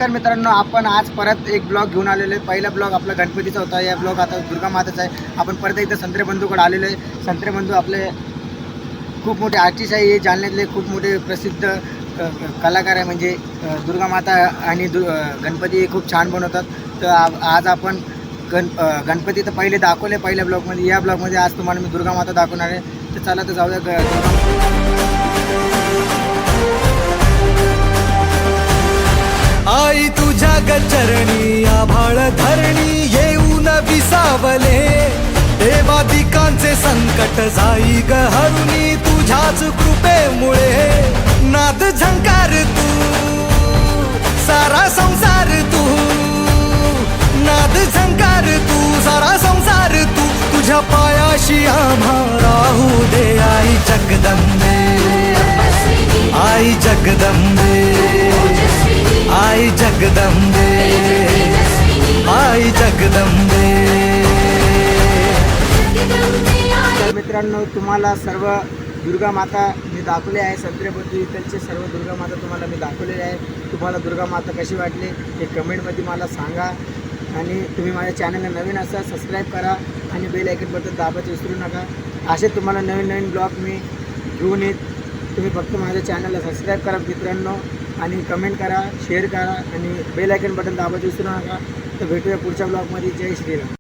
तर मित्रांनो, आपण आज परत एक ब्लॉग घेऊन आलेलो आहे. पहिला ब्लॉग आपला गणपतीचा होता. या ब्लॉग आता दुर्गा माताचा आहे. आपण परत एकदा संत्रे बंधूकडे आलेलो आहे. संत्रे बंधू आपले खूप मोठे आर्टिस्ट आहे. हे जालन्यातले खूप मोठे प्रसिद्ध कलाकार आहे. म्हणजे दुर्गा माता आणि गणपती खूप छान बनवतात. तर आज आपण गणपती तर पहिले दाखवले पहिल्या ब्लॉगमध्ये. या ब्लॉगमध्ये आज तुम्हाला मी दुर्गा माता दाखवणार आहे. तर चला तर जाऊया. आई तुझ्या गचरणी आभाळ धरणी येऊन विसावले, देवादिकांचे संकट जाई ग हरुणी तुझ्याच कृपेमुळे. नाद झंकार तू सारा संसार तू, नाद झंकार तू सारा संसार तू, तुझ्या पायाशी आम्हा राहू दे. आई जगदंबे, आई जगदंबे, आई जगदंबे, आई जगदंबे. तर मित्रांनो, तुम्हाला सर्व दुर्गा माता मी दाखवले आहे. संत्रेपती इथलचे सर्व दुर्गा माता तुम्हाला मी दाखवलेले आहे. तुम्हाला दुर्गा माता कशी वाटली हे कमेंटमध्ये मला सांगा. आणि तुम्ही माझ्या चॅनलला नवीन असाल सबस्क्राईब करा आणि बेल आयकन बटन दाबायचं विसरू नका. असे तुम्हाला नवीन नवीन ब्लॉग मी घेऊन येत. तुम्ही फक्त माझ्या चॅनलला सबस्क्राईब करा मित्रांनो, आणि कमेंट करा, शेअर करा आणि बेल आयकन बटन दाबायचं विसरू नका. तर भेटूया पुढच्या ब्लॉगमध्ये. जय श्रीराम.